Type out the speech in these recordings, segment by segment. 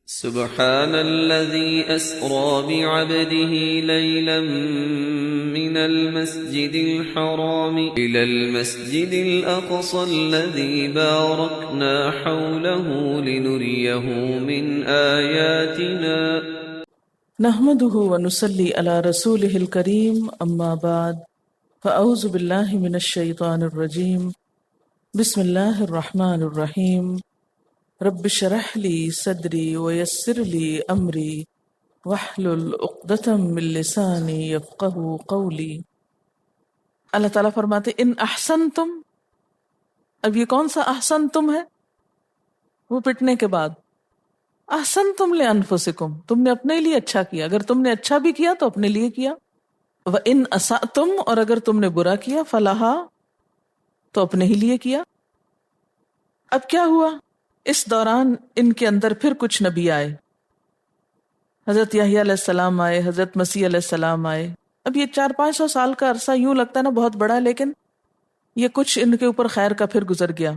سبحان الذي أسرى بعبده ليلا من المسجد الحرام إلى المسجد الأقصى الذي باركنا حوله لنريه من آياتنا نحمده ونصلي على رسوله الكريم أما بعد فأعوذ بالله من الشيطان الرجيم بسم الله الرحمن الرحيم رب اشرح لي صدري ويسر لي أمري واحلل عقدة من لساني يفقهوا قولي۔ اللہ تعالیٰ فرماتے ان احسنتم، اب یہ کون سا احسنتم ہے؟ وہ پٹنے کے بعد احسنتم لانفسکم، تم نے اپنے لیے اچھا کیا، اگر تم نے اچھا بھی کیا تو اپنے لیے کیا۔ وَإِنْ أَسَأْتُمْ، اور اگر تم نے برا کیا فَلَهَا، تو اپنے ہی لیے کیا۔ اب کیا ہوا؟ اس دوران ان کے اندر پھر کچھ نبی آئے، حضرت یحییٰ علیہ السلام آئے، حضرت مسیح علیہ السلام آئے۔ اب یہ 400-500 سال کا عرصہ یوں لگتا ہے نا بہت بڑا، لیکن یہ کچھ ان کے اوپر خیر کا پھر گزر گیا۔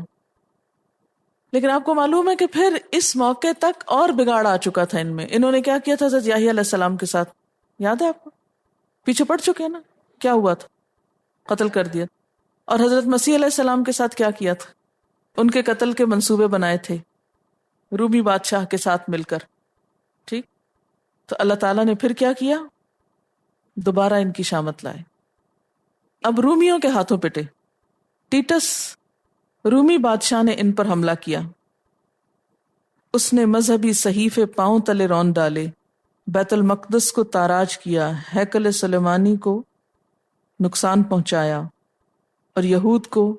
لیکن آپ کو معلوم ہے کہ پھر اس موقع تک اور بگاڑ آ چکا تھا ان میں۔ انہوں نے کیا کیا تھا حضرت یحییٰ علیہ السلام کے ساتھ؟ یاد ہے آپ کو؟ پیچھے پڑ چکے ہیں نا، کیا ہوا تھا؟ قتل کر دیا۔ اور حضرت مسیح علیہ السلام کے ساتھ کیا کیا تھا؟ ان کے قتل کے منصوبے بنائے تھے رومی بادشاہ کے ساتھ مل کر، ٹھیک؟ تو اللہ تعالیٰ نے پھر کیا کیا؟ دوبارہ ان کی شامت لائے۔ اب رومیوں کے ہاتھوں پٹے، ٹیٹس رومی بادشاہ نے ان پر حملہ کیا۔ اس نے مذہبی صحیفے پاؤں تلے رون ڈالے، بیت المقدس کو تاراج کیا، ہیکل سلیمانی کو نقصان پہنچایا، اور یہود کو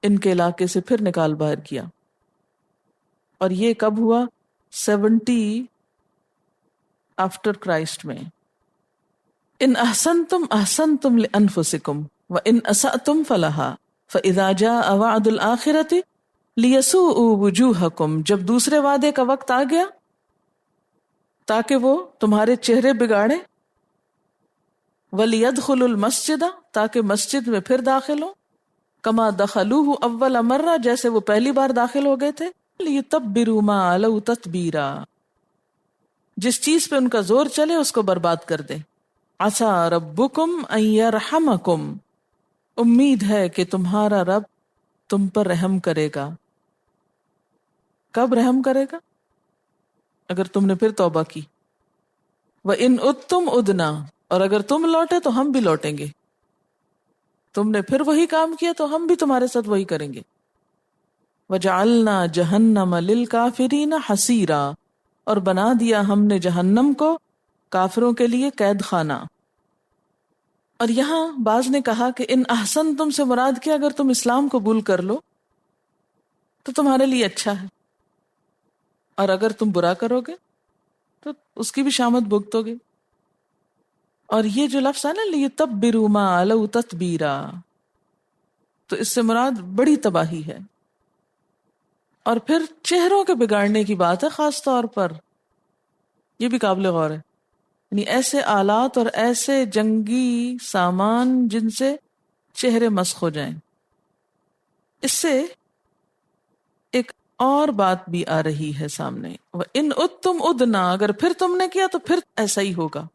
ان کے علاقے سے پھر نکال باہر کیا۔ اور یہ کب ہوا؟ 70 آفٹر کرائسٹ میں۔ ان احسنتم احسنتم لانفسکم وان اسأتم فلہا فاذا جاء وعد الآخرۃ لیسوءوا وجوہکم، جب دوسرے وعدے کا وقت آ گیا تاکہ وہ تمہارے چہرے بگاڑیں، ولیدخلوا المسجد، تاکہ مسجد میں پھر داخل ہوں، کما دخلوہ اول مرہ، جیسے وہ پہلی بار داخل ہو گئے تھے، لیتبروا ما علوا تتبیرا، جس چیز پہ ان کا زور چلے اس کو برباد کر دیں۔ عسى ربکم ان یرحمکم، امید ہے کہ تمہارا رب تم پر رحم کرے گا۔ کب رحم کرے گا؟ اگر تم نے پھر توبہ کی۔ وَإِنْ عُدْتُمْ عُدْنَا، اور اگر تم لوٹے تو ہم بھی لوٹیں گے، تم نے پھر وہی کام کیا تو ہم بھی تمہارے ساتھ وہی کریں گے۔ وَجَعَلْنَا جَهَنَّمَ لِلْكَافِرِينَ حَصِيرًا، اور بنا دیا ہم نے جہنم کو کافروں کے لیے قید خانہ۔ اور یہاں بعض نے کہا کہ ان احسن تم سے مراد کیا، اگر تم اسلام قبول کر لو تو تمہارے لیے اچھا ہے، اور اگر تم برا کرو گے تو اس کی بھی شامت بھگتو گے۔ اور یہ جو لفظ ہے نا لیتبروا ما علوا تتبیرا، تو اس سے مراد بڑی تباہی ہے۔ اور پھر چہروں کے بگاڑنے کی بات ہے خاص طور پر، یہ بھی قابل غور ہے، یعنی ایسے آلات اور ایسے جنگی سامان جن سے چہرے مسخ ہو جائیں۔ اس سے ایک اور بات بھی آ رہی ہے سامنے، وَإِنْ عُدْتُمْ عُدْنَا، اگر پھر تم نے کیا تو پھر ایسا ہی ہوگا،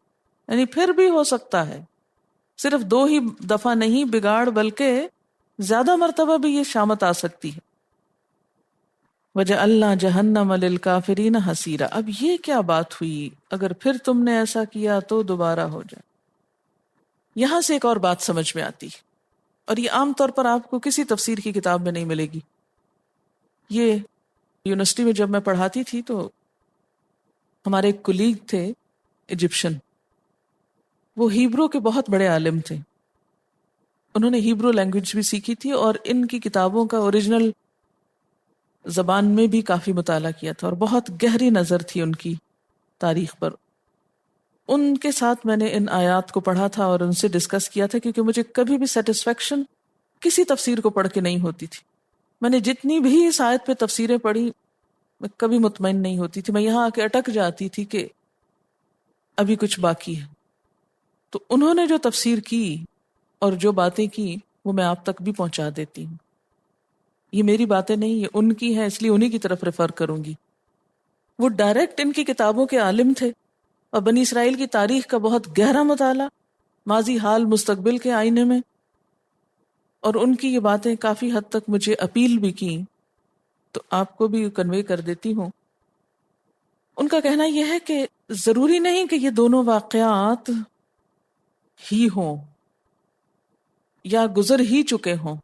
یعنی پھر بھی ہو سکتا ہے، صرف 2 ہی دفعہ نہیں بگاڑ بلکہ زیادہ مرتبہ بھی یہ شامت آ سکتی ہے۔ وَجَعَلْنَا جَهَنَّمَ لِلْكَافِرِينَ حَصِيرًا، اب یہ کیا بات ہوئی؟ اگر پھر تم نے ایسا کیا تو دوبارہ ہو جائے۔ یہاں سے ایک اور بات سمجھ میں آتی ہے، اور یہ عام طور پر آپ کو کسی تفسیر کی کتاب میں نہیں ملے گی۔ یہ یونیورسٹی میں جب میں پڑھاتی تھی تو ہمارے ایک کولیگ تھے ایجپشن، وہ ہیبرو کے بہت بڑے عالم تھے، انہوں نے ہیبرو لینگویج بھی سیکھی تھی، اور ان کی کتابوں کا اوریجنل زبان میں بھی کافی مطالعہ کیا تھا، اور بہت گہری نظر تھی ان کی تاریخ پر۔ ان کے ساتھ میں نے ان آیات کو پڑھا تھا اور ان سے ڈسکس کیا تھا، کیونکہ مجھے کبھی بھی سیٹسفیکشن کسی تفسیر کو پڑھ کے نہیں ہوتی تھی۔ میں نے جتنی بھی اس آیت پہ تفسیریں پڑھی میں کبھی مطمئن نہیں ہوتی تھی، میں یہاں آ کے اٹک جاتی تھی کہ ابھی کچھ باقی ہے۔ تو انہوں نے جو تفسیر کی اور جو باتیں کی وہ میں آپ تک بھی پہنچا دیتی ہوں۔ یہ میری باتیں نہیں، یہ ان کی ہیں، اس لیے انہی کی طرف ریفر کروں گی۔ وہ ڈائریکٹ ان کی کتابوں کے عالم تھے اور بنی اسرائیل کی تاریخ کا بہت گہرا مطالعہ، ماضی، حال، مستقبل کے آئینے میں، اور ان کی یہ باتیں کافی حد تک مجھے اپیل بھی کی، تو آپ کو بھی کنوے کر دیتی ہوں۔ ان کا کہنا یہ ہے کہ ضروری نہیں کہ یہ دونوں واقعات ہی ہوں یا گزر ہی چکے ہوں،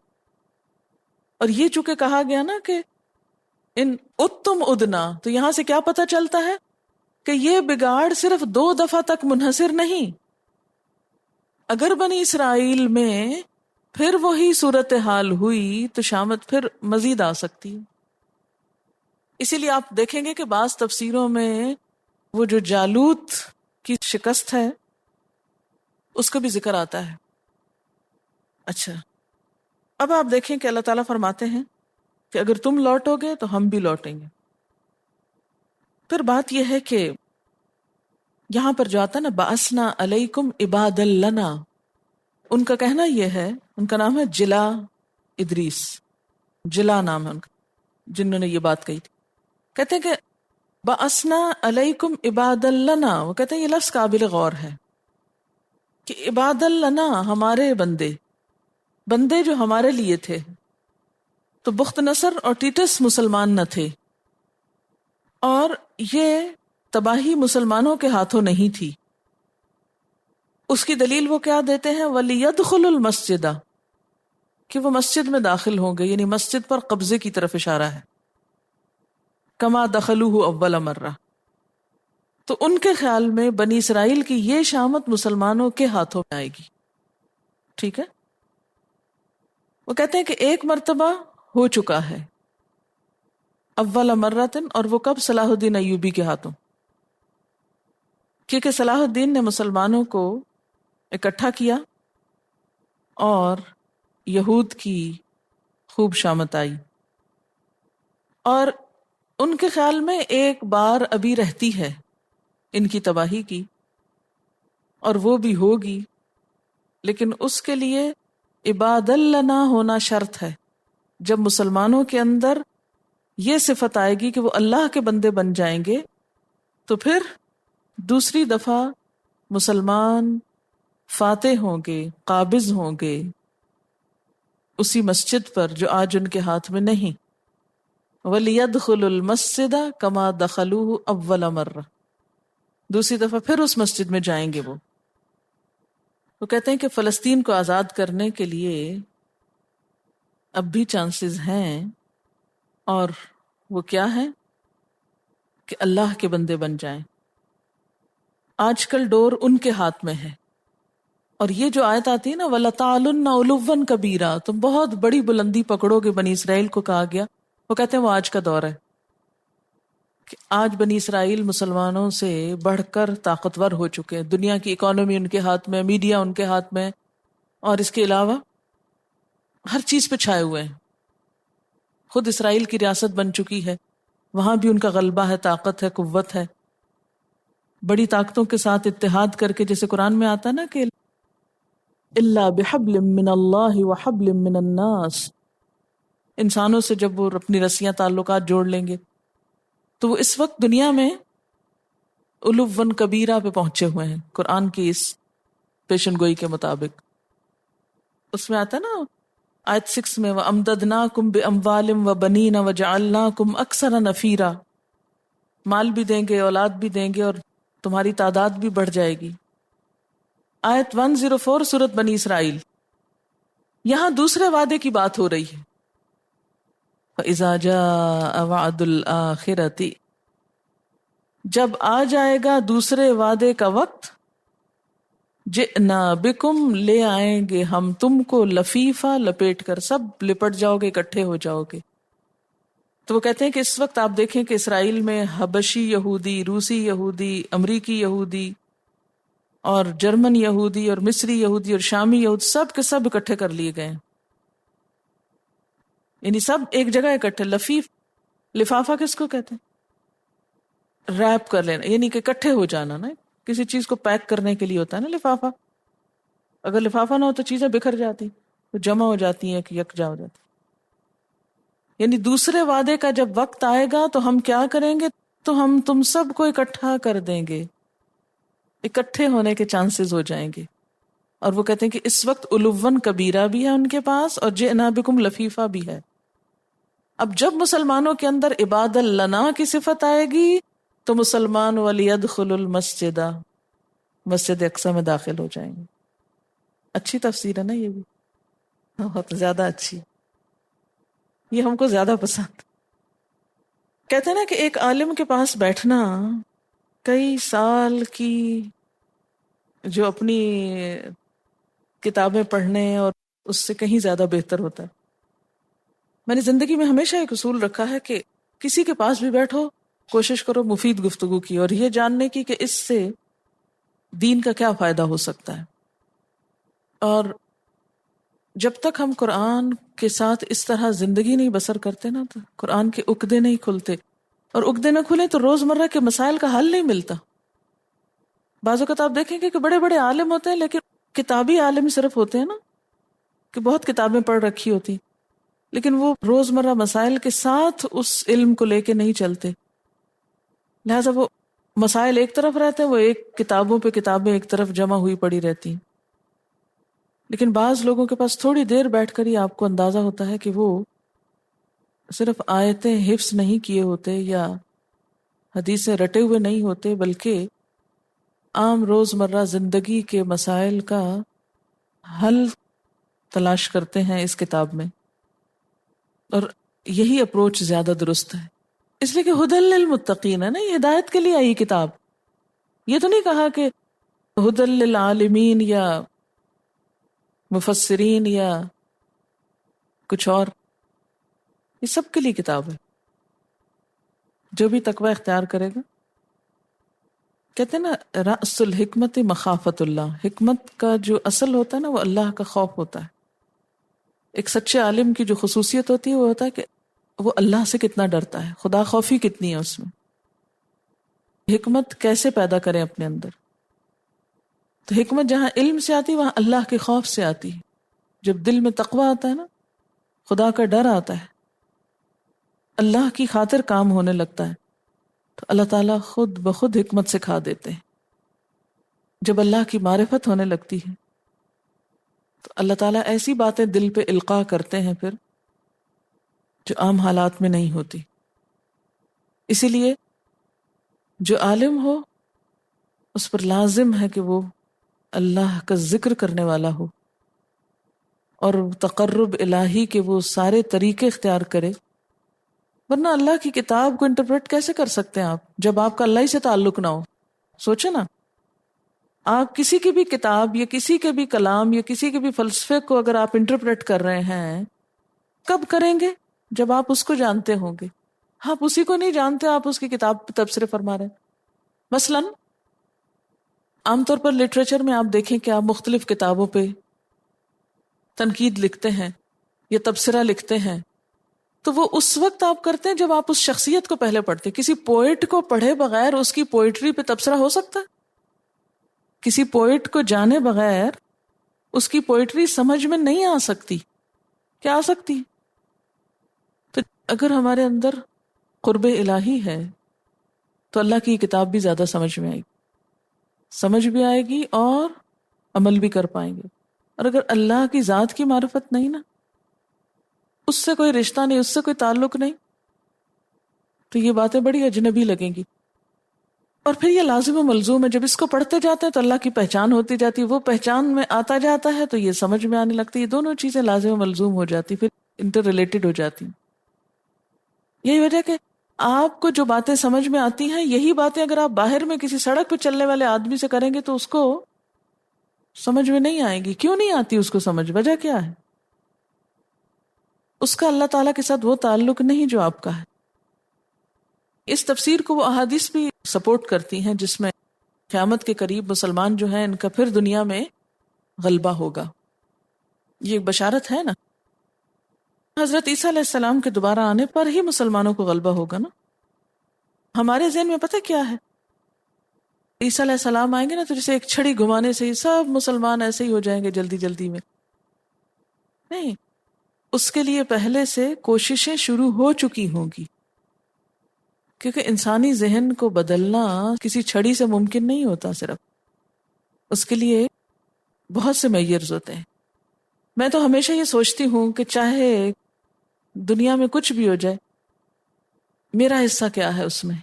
اور یہ چونکہ کہا گیا نا کہ ان اتم ادنا، تو یہاں سے کیا پتہ چلتا ہے کہ یہ بگاڑ صرف 2 دفعہ تک منحصر نہیں، اگر بنی اسرائیل میں پھر وہی صورتحال ہوئی تو شامت پھر مزید آ سکتی ہے۔ اسی لیے آپ دیکھیں گے کہ بعض تفسیروں میں وہ جو جالوت کی شکست ہے اس کا بھی ذکر آتا ہے۔ اچھا، اب آپ دیکھیں کہ اللہ تعالیٰ فرماتے ہیں کہ اگر تم لوٹو گے تو ہم بھی لوٹیں گے۔ پھر بات یہ ہے کہ یہاں پر جو آتا ہے نا بَعَثْنَا عَلَيْكُمْ عِبَادًا لَنَا، ان کا کہنا یہ ہے، ان کا نام ہے جلا ادریس، جلا نام ہے ان کا، جنہوں نے یہ بات کہی تھی۔ کہتے ہیں کہ بَعَثْنَا عَلَيْكُمْ عِبَادًا لَنَا، وہ کہتے ہیں یہ لفظ قابل غور ہے کہ عباد لنا، ہمارے بندے، بندے جو ہمارے لیے تھے۔ تو بخت نصر اور ٹیٹس مسلمان نہ تھے، اور یہ تباہی مسلمانوں کے ہاتھوں نہیں تھی۔ اس کی دلیل وہ کیا دیتے ہیں، وَلِيَدْخُلُوا الْمَسْجِدَ، کہ وہ مسجد میں داخل ہوں گے، یعنی مسجد پر قبضے کی طرف اشارہ ہے، کما دخلوہ اول مرہ۔ تو ان کے خیال میں بنی اسرائیل کی یہ شامت مسلمانوں کے ہاتھوں میں آئے گی، ٹھیک ہے۔ وہ کہتے ہیں کہ ایک مرتبہ ہو چکا ہے اول مرتن، اور وہ کب؟ صلاح الدین ایوبی کے ہاتھوں، کیونکہ صلاح الدین نے مسلمانوں کو اکٹھا کیا اور یہود کی خوب شامت آئی، اور ان کے خیال میں ایک بار ابھی رہتی ہے ان کی تباہی کی، اور وہ بھی ہوگی، لیکن اس کے لیے عباد لنا ہونا شرط ہے۔ جب مسلمانوں کے اندر یہ صفت آئے گی کہ وہ اللہ کے بندے بن جائیں گے، تو پھر دوسری دفعہ مسلمان فاتح ہوں گے، قابض ہوں گے اسی مسجد پر جو آج ان کے ہاتھ میں نہیں۔ وَلِيَدْخُلُوا الْمَسْجِدَ كَمَا دَخَلُوهُ أَوَّلَ مَرَّةٍ، دوسری دفعہ پھر اس مسجد میں جائیں گے وہ کہتے ہیں کہ فلسطین کو آزاد کرنے کے لیے اب بھی چانسز ہیں، اور وہ کیا ہے کہ اللہ کے بندے بن جائیں۔ آج کل ڈور ان کے ہاتھ میں ہے، اور یہ جو آیت آتی ہے نا وَلَتَعْلُنَّ عُلُوًّا كَبِيرًا، تم بہت بڑی بلندی پکڑو گے، بنی اسرائیل کو کہا گیا، وہ کہتے ہیں وہ آج کا دور ہے کہ آج بنی اسرائیل مسلمانوں سے بڑھ کر طاقتور ہو چکے ہیں، دنیا کی اکانومی ان کے ہاتھ میں، میڈیا ان کے ہاتھ میں، اور اس کے علاوہ ہر چیز پہ چھائے ہوئے ہیں۔ خود اسرائیل کی ریاست بن چکی ہے، وہاں بھی ان کا غلبہ ہے، طاقت ہے، قوت ہے، بڑی طاقتوں کے ساتھ اتحاد کر کے، جیسے قرآن میں آتا ہے نا کہ الا بحبل من اللہ وحبل من الناس، انسانوں سے جب وہ اپنی رسیاں تعلقات جوڑ لیں گے، تو وہ اس وقت دنیا میں علوًا کبیرہ پہ پہنچے ہوئے ہیں قرآن کی اس پیشن گوئی کے مطابق۔ اس میں آتا ہے نا آیت 6 میں وَأَمْدَدْنَاكُمْ بِأَمْوَالٍ وَبَنِينَ وَجَعَلْنَاكُمْ أَكْثَرَ نَفِيرًا، مال بھی دیں گے، اولاد بھی دیں گے، اور تمہاری تعداد بھی بڑھ جائے گی۔ آیت 104 سورۃ بنی اسرائیل، یہاں دوسرے وعدے کی بات ہو رہی ہے۔ فَإِذَا جَاءَ وَعْدُ الْآخِرَةِ، جب آ جائے گا دوسرے وعدے کا وقت، جئنا بکم، لے آئیں گے ہم تم کو، لفیفا، لپیٹ کر، سب لپٹ جاؤ گے، اکٹھے ہو جاؤ گے۔ تو وہ کہتے ہیں کہ اس وقت آپ دیکھیں کہ اسرائیل میں حبشی یہودی، روسی یہودی، امریکی یہودی، اور جرمن یہودی، اور مصری یہودی، اور شامی یہودی، سب کے سب اکٹھے کر لیے گئے، یعنی سب ایک جگہ اکٹھے۔ لفیف، لفافہ کس کو کہتے ہیں؟ ریپ کر لینا، یعنی کہ اکٹھے ہو جانا نا، کسی چیز کو پیک کرنے کے لیے ہوتا ہے نا لفافہ، اگر لفافہ نہ ہو تو چیزیں بکھر جاتی، تو جمع ہو جاتی ہیں کہ یکجا ہو جاتی۔ یعنی دوسرے وعدے کا جب وقت آئے گا تو ہم کیا کریں گے؟ تو ہم تم سب کو اکٹھا کر دیں گے، اکٹھے ہونے کے چانسز ہو جائیں گے. اور وہ کہتے ہیں کہ اس وقت علوًا کبیرہ بھی ہے ان کے پاس اور جئنا بکم لفیفہ بھی ہے. اب جب مسلمانوں کے اندر عباد لنا کی صفت آئے گی تو مسلمان ولیدخل المسجد، مسجد اقصی میں داخل ہو جائیں گے. اچھی تفسیر ہے نا یہ بھی، بہت زیادہ اچھی، یہ ہم کو زیادہ پسند. کہتے ہیں نا کہ ایک عالم کے پاس بیٹھنا کئی سال کی جو اپنی کتابیں پڑھنے اور اس سے کہیں زیادہ بہتر ہوتا ہے. میں نے زندگی میں ہمیشہ ایک اصول رکھا ہے کہ کسی کے پاس بھی بیٹھو کوشش کرو مفید گفتگو کی اور یہ جاننے کی کہ اس سے دین کا کیا فائدہ ہو سکتا ہے. اور جب تک ہم قرآن کے ساتھ اس طرح زندگی نہیں بسر کرتے نا تو قرآن کے عقدے نہیں کھلتے، اور عقدے نہ کھلے تو روزمرہ کے مسائل کا حل نہیں ملتا. بعض اوقات آپ دیکھیں گے کہ بڑے بڑے عالم ہوتے ہیں لیکن کتابی عالم صرف ہوتے ہیں نا، کہ بہت کتابیں پڑھ رکھی ہوتی لیکن وہ روزمرہ مسائل کے ساتھ اس علم کو لے کے نہیں چلتے. لہذا وہ مسائل ایک طرف رہتے ہیں، وہ ایک کتابوں پہ کتابیں ایک طرف جمع ہوئی پڑی رہتی ہیں. لیکن بعض لوگوں کے پاس تھوڑی دیر بیٹھ کر ہی آپ کو اندازہ ہوتا ہے کہ وہ صرف آیتیں حفظ نہیں کیے ہوتے یا حدیثیں رٹے ہوئے نہیں ہوتے، بلکہ عام روزمرہ زندگی کے مسائل کا حل تلاش کرتے ہیں اس کتاب میں. اور یہی اپروچ زیادہ درست ہے، اس لیے کہ ہدی للمتقین ہے نا، یہ ہدایت کے لیے آئی کتاب. یہ تو نہیں کہا کہ ہدی للعالمین یا مفسرین یا کچھ اور، یہ سب کے لیے کتاب ہے جو بھی تقوی اختیار کرے گا. کہتے ہیں نا رأس الحکمت مخافت اللہ، حکمت کا جو اصل ہوتا ہے نا وہ اللہ کا خوف ہوتا ہے. ایک سچے عالم کی جو خصوصیت ہوتی ہے وہ ہوتا ہے کہ وہ اللہ سے کتنا ڈرتا ہے، خدا خوفی کتنی ہے اس میں. حکمت کیسے پیدا کریں اپنے اندر؟ تو حکمت جہاں علم سے آتی وہاں اللہ کے خوف سے آتی. جب دل میں تقوی آتا ہے نا، خدا کا ڈر آتا ہے، اللہ کی خاطر کام ہونے لگتا ہے، تو اللہ تعالیٰ خود بخود حکمت سکھا دیتے ہیں. جب اللہ کی معرفت ہونے لگتی ہے تو اللہ تعالیٰ ایسی باتیں دل پہ القاء کرتے ہیں پھر جو عام حالات میں نہیں ہوتی. اسی لیے جو عالم ہو اس پر لازم ہے کہ وہ اللہ کا ذکر کرنے والا ہو اور تقرب الہی کے وہ سارے طریقے اختیار کرے. ورنہ اللہ کی کتاب کو انٹرپریٹ کیسے کر سکتے ہیں آپ جب آپ کا اللہ ہی سے تعلق نہ ہو؟ سوچے نا، آپ کسی کی بھی کتاب یا کسی کے بھی کلام یا کسی کے بھی فلسفے کو اگر آپ انٹرپریٹ کر رہے ہیں، کب کریں گے؟ جب آپ اس کو جانتے ہوں گے. آپ اسی کو نہیں جانتے، آپ اس کی کتاب پہ تبصرے فرما رہے ہیں. مثلاً عام طور پر لٹریچر میں آپ دیکھیں کہ آپ مختلف کتابوں پہ تنقید لکھتے ہیں یا تبصرہ لکھتے ہیں تو وہ اس وقت آپ کرتے ہیں جب آپ اس شخصیت کو پہلے پڑھتے ہیں. کسی پوئٹ کو پڑھے بغیر اس کی پوئٹری پہ تبصرہ ہو سکتا ہے؟ کسی پوئٹ کو جانے بغیر اس کی پوئٹری سمجھ میں نہیں آ سکتی. کیا آ سکتی؟ تو اگر ہمارے اندر قرب الہی ہے تو اللہ کی کتاب بھی زیادہ سمجھ بھی آئے گی اور عمل بھی کر پائیں گے. اور اگر اللہ کی ذات کی معرفت نہیں نا، اس سے کوئی رشتہ نہیں، اس سے کوئی تعلق نہیں، تو یہ باتیں بڑی اجنبی لگیں گی. اور پھر یہ لازم و ملزوم ہے، جب اس کو پڑھتے جاتے ہیں تو اللہ کی پہچان ہوتی جاتی ہے، وہ پہچان میں آتا جاتا ہے تو یہ سمجھ میں آنے لگتی ہے. دونوں چیزیں لازم و ملزوم ہو جاتی، پھر انٹر ریلیٹڈ ہو جاتی. یہی وجہ کہ آپ کو جو باتیں سمجھ میں آتی ہیں یہی باتیں اگر آپ باہر میں کسی سڑک پہ چلنے والے آدمی سے کریں گے تو اس کو سمجھ میں نہیں آئے گی. کیوں نہیں آتی اس کو سمجھ؟ وجہ کیا ہے؟ اس کا اللہ تعالیٰ کے ساتھ وہ تعلق نہیں جو آپ کا ہے. اس تفسیر کو وہ احادیث بھی سپورٹ کرتی ہیں جس میں قیامت کے قریب مسلمان جو ہیں ان کا پھر دنیا میں غلبہ ہوگا. یہ ایک بشارت ہے نا. حضرت عیسیٰ علیہ السلام کے دوبارہ آنے پر ہی مسلمانوں کو غلبہ ہوگا نا. ہمارے ذہن میں پتہ کیا ہے؟ عیسیٰ علیہ السلام آئیں گے نا تو جیسے ایک چھڑی گھمانے سے ہی سب مسلمان ایسے ہی ہو جائیں گے جلدی جلدی میں. نہیں، اس کے لیے پہلے سے کوششیں شروع ہو چکی ہوں گی کیونکہ انسانی ذہن کو بدلنا کسی چھڑی سے ممکن نہیں ہوتا، صرف اس کے لیے بہت سے معیرز ہوتے ہیں۔ میں تو ہمیشہ یہ سوچتی ہوں کہ چاہے دنیا میں کچھ بھی ہو جائے، میرا حصہ کیا ہے اس میں؟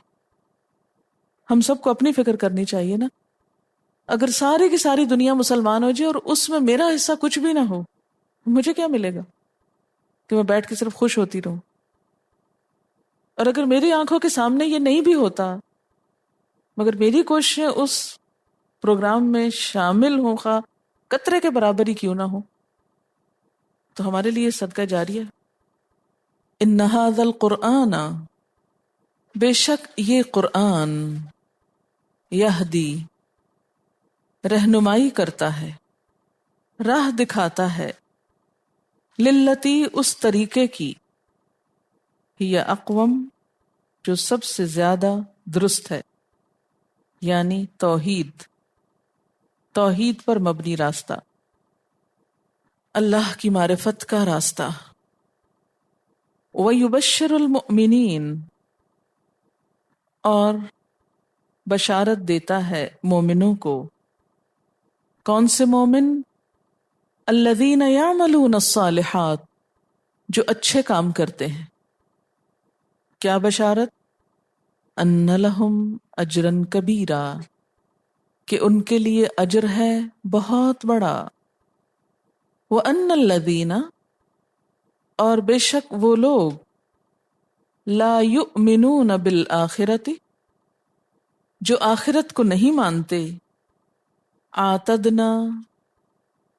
ہم سب کو اپنی فکر کرنی چاہیے نا۔ اگر ساری کی ساری دنیا مسلمان ہو جائے اور اس میں میرا حصہ کچھ بھی نہ ہو، مجھے کیا ملے گا کہ میں بیٹھ کے صرف خوش ہوتی رہوں؟ اور اگر میری آنکھوں کے سامنے یہ نہیں بھی ہوتا مگر میری کوششیں اس پروگرام میں شامل ہوں، خواہ قطرے کے برابر ہی کیوں نہ ہو، تو ہمارے لیے صدقہ جاریہ۔ ان ھذا القرآن، بے شک یہ قرآن، یہدی، رہنمائی کرتا ہے، راہ دکھاتا ہے، للتی، اس طریقے کی، ہی اقوم، جو سب سے زیادہ درست ہے، یعنی توحید، توحید پر مبنی راستہ، اللہ کی معرفت کا راستہ۔ وَيُبَشِّرُ الْمُؤْمِنِينَ، اور بشارت دیتا ہے مومنوں کو۔ کون سے مومن؟ الذین یعملون الصالحات، جو اچھے کام کرتے ہیں۔ کیا بشارت؟ ان لہم اجرا کبیرا، کہ ان کے لیے اجر ہے بہت بڑا۔ وان الذین، اور بے شک وہ لوگ، لا یؤمنون بالآخرۃ، جو آخرت کو نہیں مانتے، اعتدنا،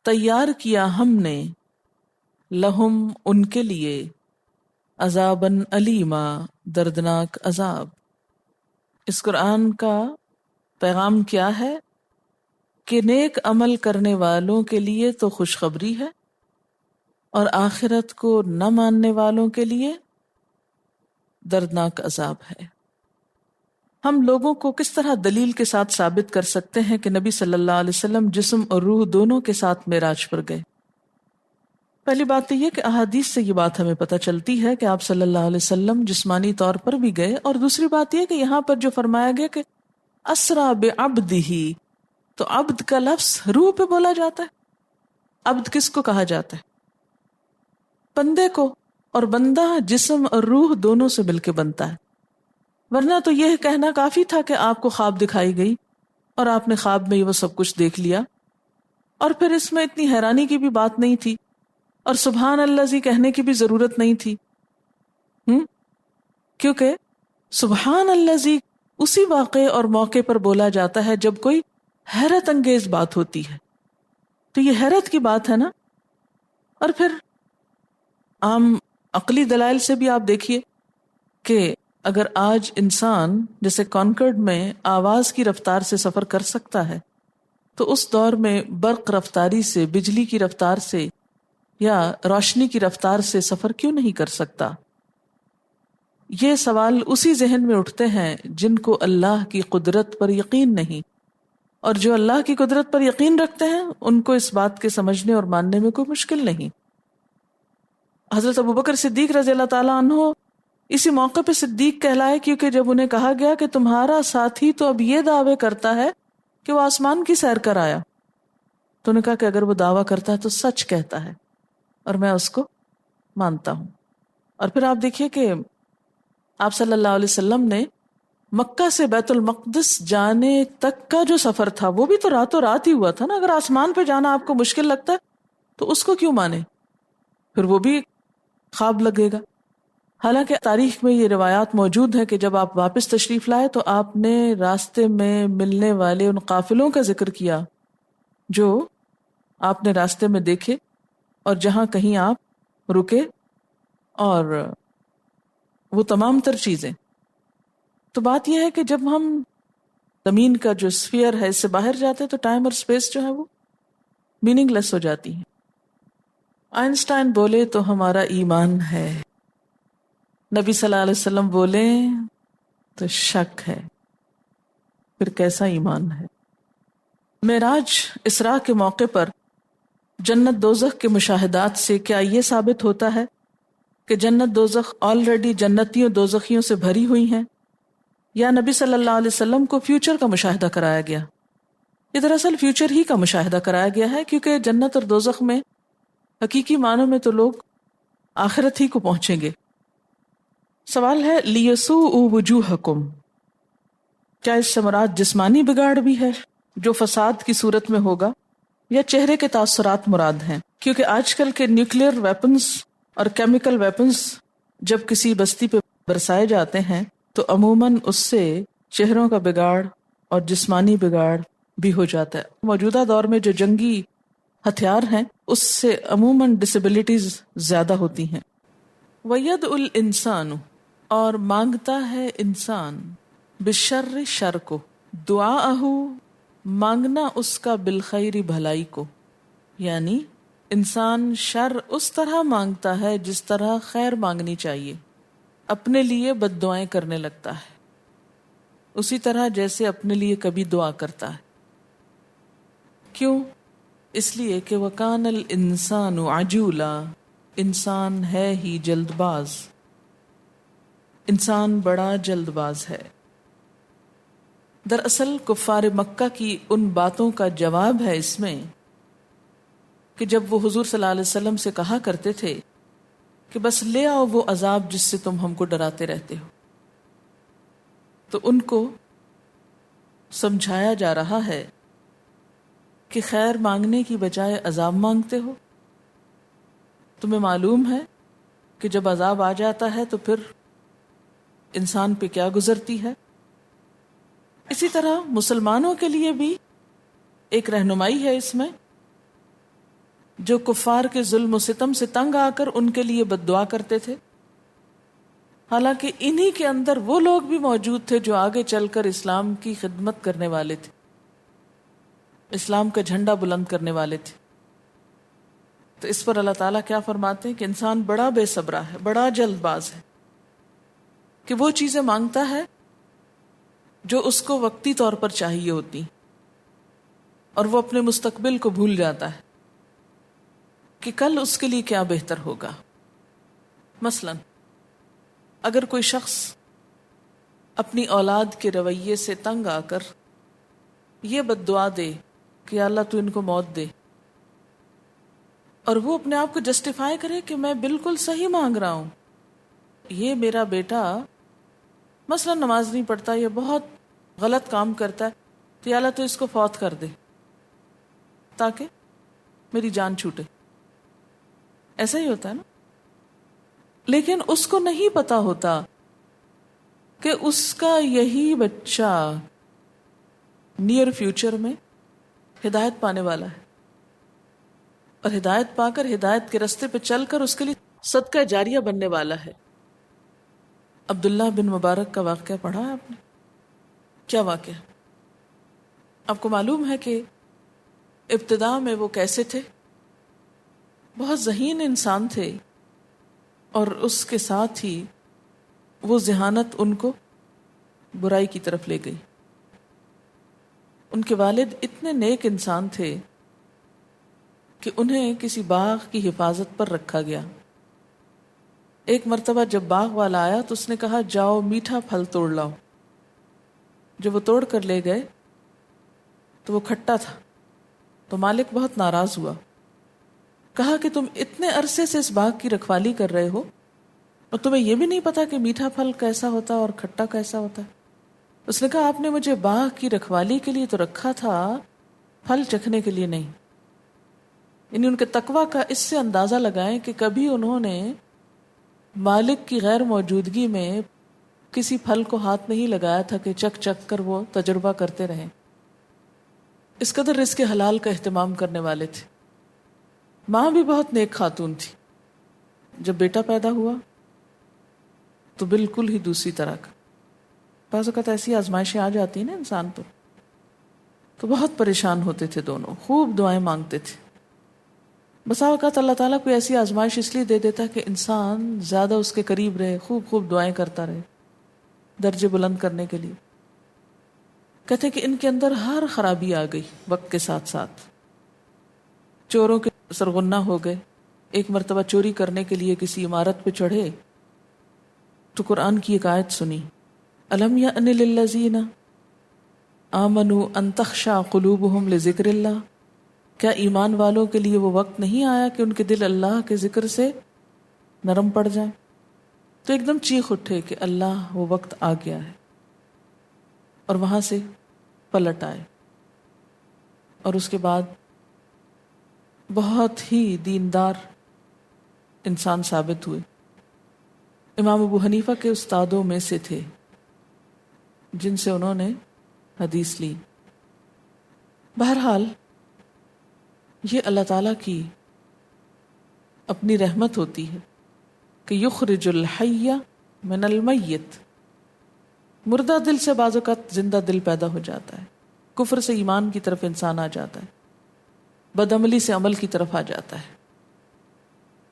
تیار کیا ہم نے، لہم، ان کے لیے، عذاباً علیما، دردناک عذاب۔ اس قرآن کا پیغام کیا ہے؟ کہ نیک عمل کرنے والوں کے لیے تو خوشخبری ہے، اور آخرت کو نہ ماننے والوں کے لیے دردناک عذاب ہے۔ ہم لوگوں کو کس طرح دلیل کے ساتھ ثابت کر سکتے ہیں کہ نبی صلی اللہ علیہ وسلم جسم اور روح دونوں کے ساتھ معراج پر گئے؟ پہلی بات تو یہ کہ احادیث سے یہ بات ہمیں پتہ چلتی ہے کہ آپ صلی اللہ علیہ وسلم جسمانی طور پر بھی گئے، اور دوسری بات یہ کہ یہاں پر جو فرمایا گیا کہ اسرا بعبدہ، تو عبد کا لفظ روح پہ بولا جاتا ہے۔ عبد کس کو کہا جاتا ہے؟ بندے کو، اور بندہ جسم اور روح دونوں سے مل کے بنتا ہے۔ ورنہ تو یہ کہنا کافی تھا کہ آپ کو خواب دکھائی گئی اور آپ نے خواب میں وہ سب کچھ دیکھ لیا، اور پھر اس میں اتنی حیرانی کی بھی بات نہیں تھی، اور سبحان الذی کہنے کی بھی ضرورت نہیں تھی، کیونکہ سبحان الذی اسی واقعے اور موقع پر بولا جاتا ہے جب کوئی حیرت انگیز بات ہوتی ہے، تو یہ حیرت کی بات ہے نا۔ اور پھر عام عقلی دلائل سے بھی آپ دیکھیے کہ اگر آج انسان جیسے کانکرڈ میں آواز کی رفتار سے سفر کر سکتا ہے، تو اس دور میں برق رفتاری سے، بجلی کی رفتار سے یا روشنی کی رفتار سے سفر کیوں نہیں کر سکتا؟ یہ سوال اسی ذہن میں اٹھتے ہیں جن کو اللہ کی قدرت پر یقین نہیں، اور جو اللہ کی قدرت پر یقین رکھتے ہیں ان کو اس بات کے سمجھنے اور ماننے میں کوئی مشکل نہیں۔ حضرت ابوبکر صدیق رضی اللہ تعالیٰ عنہ اسی موقع پہ صدیق کہلائے، کیونکہ جب انہیں کہا گیا کہ تمہارا ساتھی تو اب یہ دعوے کرتا ہے کہ وہ آسمان کی سیر کر آیا، تو انہوں نے کہا کہ اگر وہ دعویٰ کرتا ہے تو سچ کہتا ہے اور میں اس کو مانتا ہوں۔ اور پھر آپ دیکھیے کہ آپ صلی اللہ علیہ وسلم نے مکہ سے بیت المقدس جانے تک کا جو سفر تھا وہ بھی تو راتوں رات ہی ہوا تھا نا۔ اگر آسمان پہ جانا آپ کو مشکل لگتا ہے تو اس کو کیوں مانے؟ پھر وہ بھی خواب لگے گا۔ حالانکہ تاریخ میں یہ روایات موجود ہیں کہ جب آپ واپس تشریف لائے تو آپ نے راستے میں ملنے والے ان قافلوں کا ذکر کیا جو آپ نے راستے میں دیکھے اور جہاں کہیں آپ رکے، اور وہ تمام تر چیزیں۔ تو بات یہ ہے کہ جب ہم زمین کا جو اسفیئر ہے اس سے باہر جاتے تو ٹائم اور اسپیس جو ہے وہ میننگ لیس ہو جاتی ہیں۔ آئنسٹائن بولے تو ہمارا ایمان ہے، نبی صلی اللہ علیہ وسلم بولے تو شک ہے، پھر کیسا ایمان ہے؟ معراج اسراء کے موقع پر جنت دوزخ کے مشاہدات سے کیا یہ ثابت ہوتا ہے کہ جنت دوزخ آلریڈی جنتیوں دوزخیوں سے بھری ہوئی ہیں یا نبی صلی اللہ علیہ وسلم کو فیوچر کا مشاہدہ کرایا گیا؟ یہ دراصل فیوچر ہی کا مشاہدہ کرایا گیا ہے، کیونکہ جنت اور دوزخ میں حقیقی معنوں میں تو لوگ آخرت ہی کو پہنچیں گے۔ سوال ہے لیسوء وجوہکم، کیا اس سے مراد جسمانی بگاڑ بھی ہے جو فساد کی صورت میں ہوگا، یا چہرے کے تاثرات مراد ہیں؟ کیونکہ آج کل کے نیوکلیئر ویپنز اور کیمیکل ویپنز جب کسی بستی پہ برسائے جاتے ہیں تو عموماً اس سے چہروں کا بگاڑ اور جسمانی بگاڑ بھی ہو جاتا ہے۔ موجودہ دور میں جو جنگی ہتھیار ہیں اس سے عموماً ڈسیبلٹیز زیادہ ہوتی ہیں۔ وَيَدْعُ الْإِنسَانُ، اور مانگتا ہے انسان، بالشر شر کو، دعاءہ مانگنا اس کا، بالخیر بھلائی کو، یعنی انسان شر اس طرح مانگتا ہے جس طرح خیر مانگنی چاہیے، اپنے لیے بد دعائیں کرنے لگتا ہے اسی طرح جیسے اپنے لیے کبھی دعا کرتا ہے۔ کیوں؟ اس لیے کہ وَكَانَ الْإِنسَانُ عَجُولًا، انسان ہے ہی جلد باز، انسان بڑا جلد باز ہے۔ دراصل کفار مکہ کی ان باتوں کا جواب ہے اس میں کہ جب وہ حضور صلی اللہ علیہ وسلم سے کہا کرتے تھے کہ بس لے آؤ وہ عذاب جس سے تم ہم کو ڈراتے رہتے ہو، تو ان کو سمجھایا جا رہا ہے کہ خیر مانگنے کی بجائے عذاب مانگتے ہو۔ تمہیں معلوم ہے کہ جب عذاب آ جاتا ہے تو پھر انسان پہ کیا گزرتی ہے۔ اسی طرح مسلمانوں کے لیے بھی ایک رہنمائی ہے اس میں، جو کفار کے ظلم و ستم سے تنگ آ کر ان کے لیے بد دعا کرتے تھے، حالانکہ انہی کے اندر وہ لوگ بھی موجود تھے جو آگے چل کر اسلام کی خدمت کرنے والے تھے، اسلام کا جھنڈا بلند کرنے والے تھے۔ تو اس پر اللہ تعالیٰ کیا فرماتے ہیں کہ انسان بڑا بے صبرا ہے، بڑا جلد باز ہے، کہ وہ چیزیں مانگتا ہے جو اس کو وقتی طور پر چاہیے ہوتی، اور وہ اپنے مستقبل کو بھول جاتا ہے کہ کل اس کے لیے کیا بہتر ہوگا۔ مثلا اگر کوئی شخص اپنی اولاد کے رویے سے تنگ آ کر یہ بد دعا دے کہ یا اللہ تو ان کو موت دے، اور وہ اپنے آپ کو جسٹیفائی کرے کہ میں بالکل صحیح مانگ رہا ہوں، یہ میرا بیٹا مثلا نماز نہیں پڑھتا، یہ بہت غلط کام کرتا ہے، تو یا اللہ تو اس کو فوت کر دے تاکہ میری جان چھوٹے۔ ایسا ہی ہوتا ہے نا؟ لیکن اس کو نہیں پتا ہوتا کہ اس کا یہی بچہ نیئر فیوچر میں ہدایت پانے والا ہے، اور ہدایت پا کر ہدایت کے رستے پہ چل کر اس کے لیے صدقہ جاریہ بننے والا ہے۔ عبداللہ بن مبارک کا واقعہ پڑھا ہے آپ نے؟ کیا واقعہ؟ آپ کو معلوم ہے کہ ابتدا میں وہ کیسے تھے؟ بہت ذہین انسان تھے، اور اس کے ساتھ ہی وہ ذہانت ان کو برائی کی طرف لے گئی۔ ان کے والد اتنے نیک انسان تھے کہ انہیں کسی باغ کی حفاظت پر رکھا گیا۔ ایک مرتبہ جب باغ والا آیا تو اس نے کہا جاؤ میٹھا پھل توڑ لاؤ۔ جب وہ توڑ کر لے گئے تو وہ کھٹا تھا، تو مالک بہت ناراض ہوا، کہا کہ تم اتنے عرصے سے اس باغ کی رکھوالی کر رہے ہو اور تمہیں یہ بھی نہیں پتا کہ میٹھا پھل کیسا ہوتا ہے اور کھٹا کیسا ہوتا ہے۔ اس نے کہا آپ نے مجھے باغ کی رکھوالی کے لیے تو رکھا تھا، پھل چکھنے کے لیے نہیں۔ یعنی ان کے تقویٰ کا اس سے اندازہ لگائیں کہ کبھی انہوں نے مالک کی غیر موجودگی میں کسی پھل کو ہاتھ نہیں لگایا تھا کہ چک چک کر وہ تجربہ کرتے رہیں۔ اس قدر رزق حلال کا اہتمام کرنے والے تھے۔ ماں بھی بہت نیک خاتون تھی۔ جب بیٹا پیدا ہوا تو بالکل ہی دوسری طرح کا، بعض اوقات ایسی آزمائشیں آ جاتی ہیں نا انسان پر، تو بہت پریشان ہوتے تھے دونوں، خوب دعائیں مانگتے تھے۔ بسا اوقات اللہ تعالیٰ کوئی ایسی آزمائش اس لیے دے دیتا کہ انسان زیادہ اس کے قریب رہے، خوب خوب دعائیں کرتا رہے، درجے بلند کرنے کے لیے۔ کہتے کہ ان کے اندر ہر خرابی آ گئی وقت کے ساتھ ساتھ، چوروں کے سرغنہ ہو گئے۔ ایک مرتبہ چوری کرنے کے لیے کسی عمارت پہ چڑھے تو قرآن کی ایک آیت سنی، الم یأن للذین آمنوا ان تخشع قلوبہم لذکر اللہ، کیا ایمان والوں کے لیے وہ وقت نہیں آیا کہ ان کے دل اللہ کے ذکر سے نرم پڑ جائیں؟ تو ایک دم چیخ اٹھے کہ اللہ وہ وقت آ گیا ہے، اور وہاں سے پلٹ آئے، اور اس کے بعد بہت ہی دیندار انسان ثابت ہوئے۔ امام ابو حنیفہ کے استادوں میں سے تھے جن سے انہوں نے حدیث لی۔ بہرحال یہ اللہ تعالیٰ کی اپنی رحمت ہوتی ہے کہ یخرج الحی من المیت، مردہ دل سے بعض اوقات زندہ دل پیدا ہو جاتا ہے، کفر سے ایمان کی طرف انسان آ جاتا ہے، بدعملی سے عمل کی طرف آ جاتا ہے۔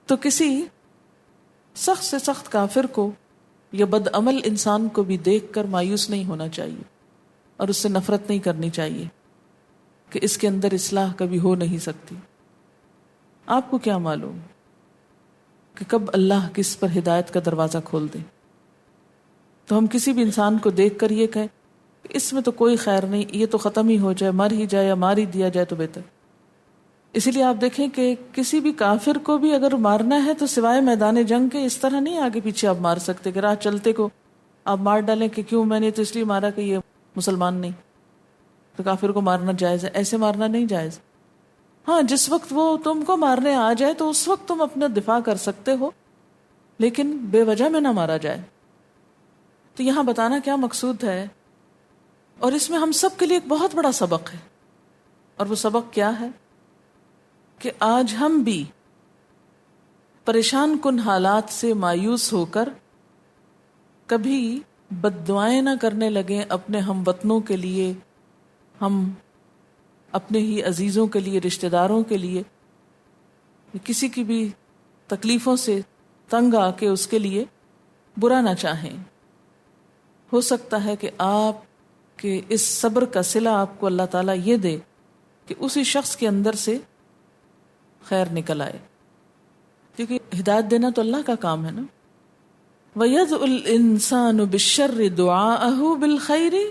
تو کسی سخت سے سخت کافر کو یا بدعمل انسان کو بھی دیکھ کر مایوس نہیں ہونا چاہیے، اور اس سے نفرت نہیں کرنی چاہیے کہ اس کے اندر اصلاح کبھی ہو نہیں سکتی۔ آپ کو کیا معلوم کہ کب اللہ کس پر ہدایت کا دروازہ کھول دے؟ تو ہم کسی بھی انسان کو دیکھ کر یہ کہیں کہ اس میں تو کوئی خیر نہیں، یہ تو ختم ہی ہو جائے، مر ہی جائے یا مار ہی دیا جائے تو بہتر۔ اسی لیے آپ دیکھیں کہ کسی بھی کافر کو بھی اگر مارنا ہے تو سوائے میدان جنگ کے اس طرح نہیں آگے پیچھے آپ مار سکتے کہ راہ چلتے کو آپ مار ڈالیں کہ کیوں میں نے تو اس لیے مارا کہ یہ مسلمان نہیں، تو کافر کو مارنا جائز ہے، ایسے مارنا نہیں جائز۔ ہاں جس وقت وہ تم کو مارنے آ جائے تو اس وقت تم اپنا دفاع کر سکتے ہو، لیکن بے وجہ میں نہ مارا جائے۔ تو یہاں بتانا کیا مقصود ہے، اور اس میں ہم سب کے لیے ایک بہت بڑا سبق ہے، اور وہ سبق کیا ہے کہ آج ہم بھی پریشان کن حالات سے مایوس ہو کر کبھی بد دعائیں نہ کرنے لگیں اپنے ہم وطنوں کے لیے، ہم اپنے ہی عزیزوں کے لیے، رشتہ داروں کے لیے، کسی کی بھی تکلیفوں سے تنگ آ کے اس کے لیے برا نہ چاہیں۔ ہو سکتا ہے کہ آپ کے اس صبر کا صلہ آپ کو اللہ تعالیٰ یہ دے کہ اسی شخص کے اندر سے خیر نکل آئے، کیونکہ ہدایت دینا تو اللہ کا کام ہے نا۔ وَيَدْعُ الْإِنسَانُ بِالشَّرِّ دُعَاءَهُ بِالْخَيْرِ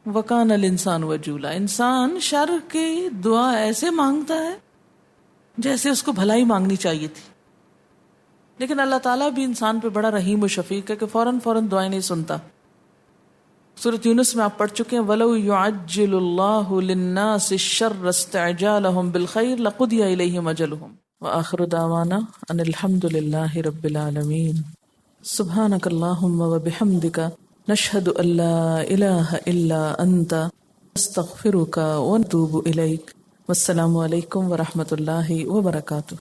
وَكَانَ الْإِنسَانُ وَجُولًا، انسان شر کی دعا ایسے مانگتا ہے جیسے اس کو بھلائی مانگنی چاہیے تھی، لیکن اللہ تعالیٰ بھی انسان پہ بڑا رحیم و شفیق ہے کہ فوراً دعائیں نہیں سنتا۔ سورۃ یونس میں آپ پڑھ چکے ہیں وَلَوْ يُعَجِّلُ اللَّهُ لِلنَّاسِ الشَّرَّ اسْتِعْجَالَهُم بِالْخَيْرِ لَقُضِيَ إِلَيْهِمْ أَجَلُهُمْ وَآخِرُ دَعْوَانَا أَنِ الْحَمْدُ لِلَّهِ رَبِّ الْعَالَمِينَ سُبْحَانَكَ اللَّهُمَّ وَبِحَمْدِكَ نَشْهَدُ أَن لَّا إِلَٰهَ إِلَّا أَنتَ نَسْتَغْفِرُكَ وَنَتُوبُ إِلَيْكَ۔ والسلام علیکم ورحمۃ اللہ وبرکاتہ۔